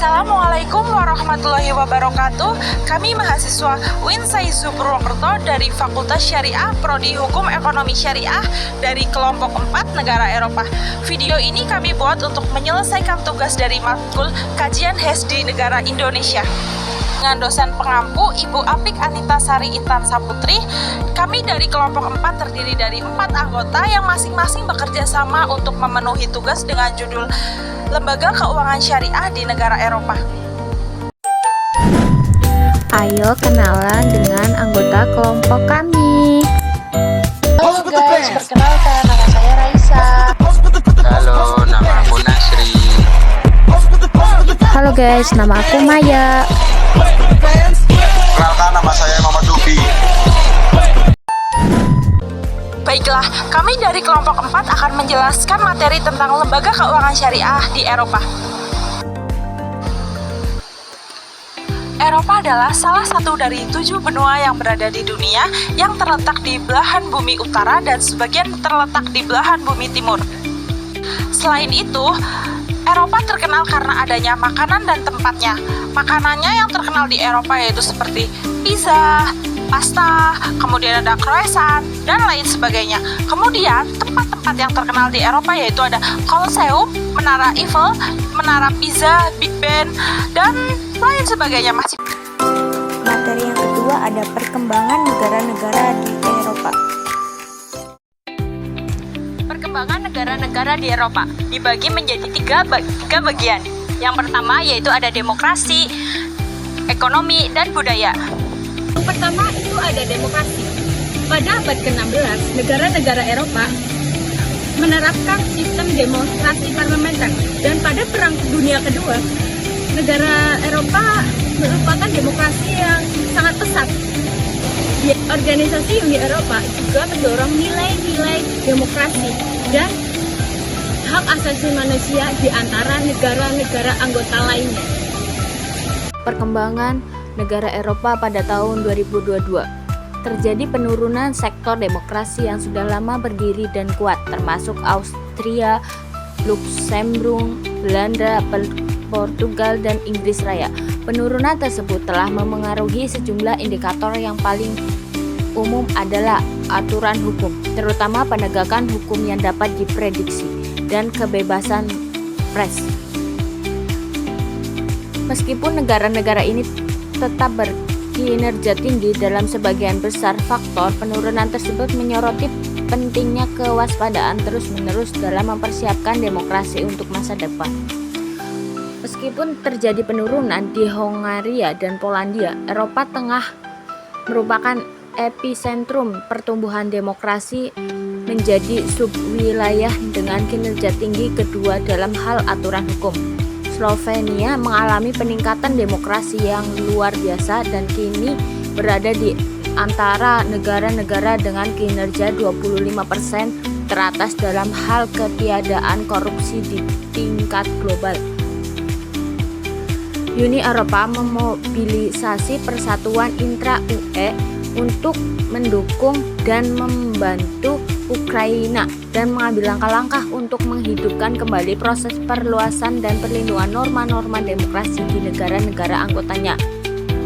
Assalamualaikum warahmatullahi wabarakatuh. Kami mahasiswa UIN Saizu Purwokerto dari Fakultas Syariah Prodi Hukum Ekonomi Syariah dari kelompok 4 negara Eropa. Video ini kami buat untuk menyelesaikan tugas dari matkul kajian HES di negara Indonesia. Dengan dosen pengampu Ibu Apik Anita Sari Intan Saputri, kami dari kelompok 4 terdiri dari 4 anggota yang masing-masing bekerja sama untuk memenuhi tugas dengan judul Lembaga Keuangan Syariah di negara Eropa. Ayo kenalan dengan anggota kelompok kami. Halo guys, perkenalkan nama saya Raisa. Halo, nama aku Nasri. Halo guys, nama aku Maya. Kenalkan, nama saya Muhammad Dufi. Baiklah, kami dari kelompok 4 akan menjelaskan materi tentang lembaga keuangan syariah di Eropa. Eropa adalah salah satu dari 7 benua yang berada di dunia yang terletak di belahan bumi utara dan sebagian terletak di belahan bumi timur. Selain itu, Eropa terkenal karena adanya makanan dan tempatnya. Makanannya yang terkenal di Eropa yaitu seperti pizza, pasta, kemudian ada croissant, dan lain sebagainya. Kemudian tempat-tempat yang terkenal di Eropa yaitu ada Colosseum, Menara Eiffel, Menara Pisa, Big Ben, dan lain sebagainya. Masih Materi yang kedua ada perkembangan negara-negara di Eropa. Perkembangan negara-negara di Eropa dibagi menjadi tiga bagian. Yang pertama yaitu ada demokrasi, ekonomi, dan budaya. Yang pertama itu ada demokrasi. Pada abad ke-16, negara-negara Eropa menerapkan sistem demokrasi parlementer. Dan pada Perang Dunia Kedua, negara Eropa merupakan demokrasi yang sangat pesat. Organisasi Uni Eropa juga mendorong nilai-nilai demokrasi dan hak asasi manusia di antara negara-negara anggota lainnya. Perkembangan negara Eropa pada tahun 2022. Terjadi penurunan sektor demokrasi yang sudah lama berdiri dan kuat, termasuk Austria, Luxembourg, Belanda, Portugal, dan Inggris Raya. Penurunan tersebut telah memengaruhi sejumlah indikator yang paling umum adalah aturan hukum, terutama penegakan hukum yang dapat diprediksi, dan kebebasan pers. Meskipun negara-negara ini tetap berkinerja tinggi, dalam sebagian besar faktor penurunan tersebut menyoroti pentingnya kewaspadaan terus-menerus dalam mempersiapkan demokrasi untuk masa depan. Meskipun terjadi penurunan di Hongaria dan Polandia, Eropa Tengah merupakan epicentrum pertumbuhan demokrasi, menjadi subwilayah dengan kinerja tinggi kedua dalam hal aturan hukum. Slovenia mengalami peningkatan demokrasi yang luar biasa dan kini berada di antara negara-negara dengan kinerja 25% teratas dalam hal ketiadaan korupsi di tingkat global. Uni Eropa memobilisasi persatuan intra-UE untuk mendukung dan membantu Ukraina dan mengambil langkah-langkah untuk menghidupkan kembali proses perluasan dan perlindungan norma-norma demokrasi di negara-negara anggotanya.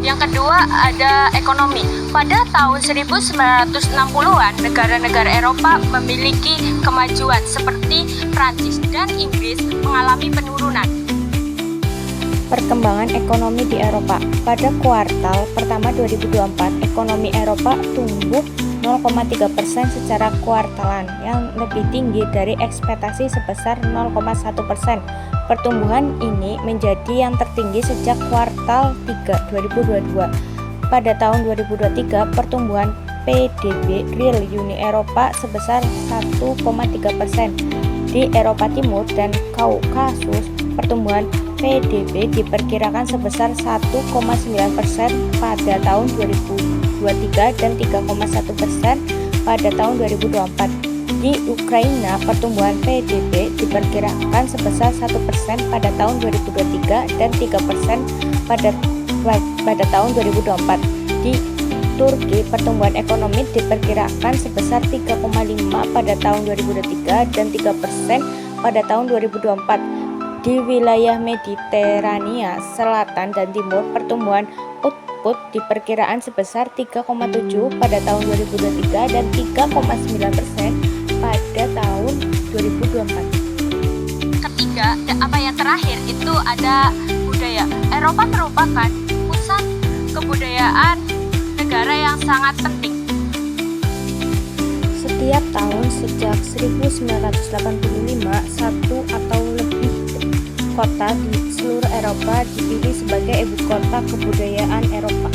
Yang kedua ada ekonomi. Pada tahun 1960-an, negara-negara Eropa memiliki kemajuan seperti Prancis dan Inggris mengalami penurunan. Perkembangan ekonomi di Eropa. Pada kuartal pertama 2024, ekonomi Eropa tumbuh 0,3% secara kuartalan, yang lebih tinggi dari ekspektasi sebesar 0,1%. Pertumbuhan ini menjadi yang tertinggi sejak kuartal 3 2022. Pada tahun 2023, pertumbuhan PDB real Uni Eropa sebesar 1,3%. Di Eropa Timur dan Kaukasus, pertumbuhan PDB diperkirakan sebesar 1,9% pada tahun 2023 dan 3,1% pada tahun 2024. Di Ukraina, pertumbuhan PDB diperkirakan sebesar 1% pada tahun 2023 dan 3% pada tahun 2024. Di Turki, pertumbuhan ekonomi diperkirakan sebesar 3,5% pada tahun 2023 dan 3% pada tahun 2024. Di wilayah Mediterania Selatan dan Timur, pertumbuhan output diperkirakan sebesar 3,7 pada tahun 2023 dan 3,9% pada tahun 2024. Ketiga, yang terakhir itu ada budaya. Eropa merupakan pusat kebudayaan negara yang sangat penting. Setiap tahun sejak 1985, satu atau lebih kota di seluruh Eropa dipilih sebagai ibu kota kebudayaan Eropa.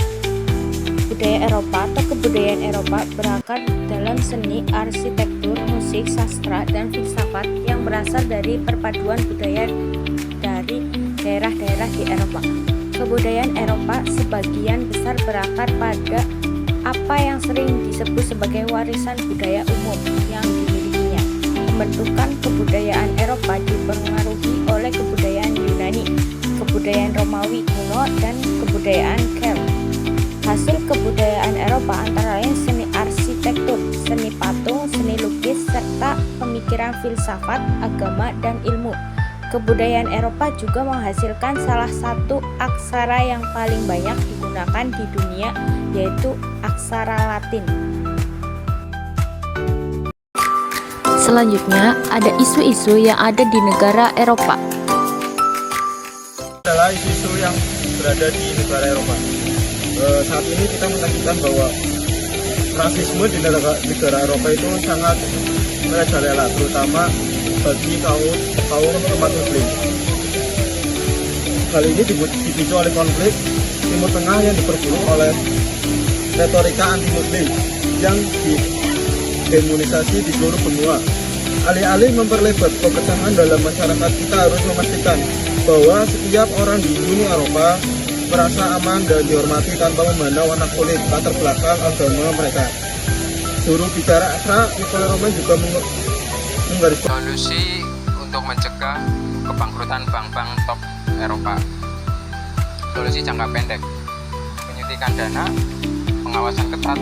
Budaya Eropa atau kebudayaan Eropa berakar dalam seni, arsitektur, musik, sastra, dan filsafat yang berasal dari perpaduan budaya dari daerah-daerah di Eropa. Kebudayaan Eropa sebagian besar berakar pada apa yang sering disebut sebagai warisan budaya umum yang dimilikinya. Pembentukan kebudayaan Eropa dipengaruhi oleh kebudayaan Yunani, kebudayaan Romawi kuno, dan kebudayaan Celt. Hasil kebudayaan Eropa antara lain seni arsitektur, seni patung, seni lukis, serta pemikiran filsafat, agama, dan ilmu. Kebudayaan Eropa juga menghasilkan salah satu aksara yang paling banyak digunakan di dunia, yaitu aksara Latin. Selanjutnya, ada isu-isu yang ada di negara Eropa. Adalah isu-isu yang berada di negara Eropa. Saat ini kita menyaksikan bahwa rasisme di negara Eropa itu sangat merajalela, terutama bagi kaum umat Muslim. Hal ini dipicu oleh konflik Timur Tengah yang diperburuk oleh retorika anti-Muslim yang didemonisasi di seluruh benua. Alih-alih memperlebar pepecahan dalam masyarakat, kita harus memastikan bahwa setiap orang di Uni Eropa merasa aman dan dihormati tanpa memandang warna kulit, latar belakang agama mereka. Juru bicara ASRA, Nicola Roman juga menggarisbawahi Solusi untuk mencegah kebangkrutan bank-bank top Eropa. Solusi jangka pendek, penyuntikan dana, pengawasan ketat,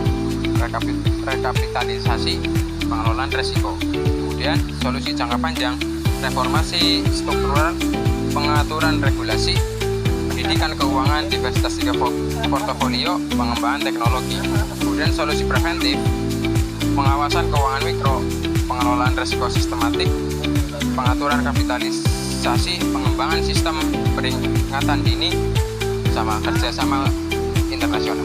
rekapitalisasi, pengelolaan resiko. Kemudian solusi jangka panjang, reformasi struktural, pengaturan regulasi, pendidikan keuangan, diversitas portofolio, pengembangan teknologi. Kemudian solusi preventif, pengawasan keuangan mikro, pengelolaan risiko sistematik, pengaturan kapitalisasi, pengembangan sistem peringatan dini, sama kerjasama internasional.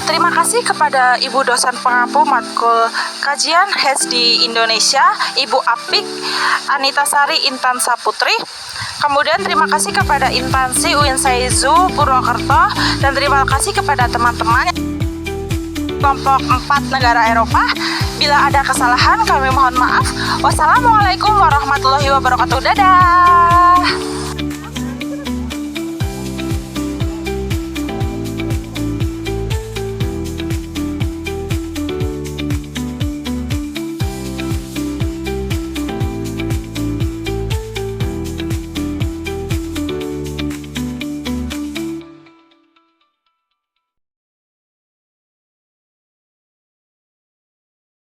Terima kasih kepada Ibu dosen pengampu matkul kajian HES di Indonesia, Ibu Apik Anita Sari Intan Saputri. Kemudian terima kasih kepada instansi UIN Saizu Purwokerto, dan terima kasih kepada teman-teman kelompok 4 negara Eropa. Bila ada kesalahan kami mohon maaf. Wassalamualaikum warahmatullahi wabarakatuh. Dadah.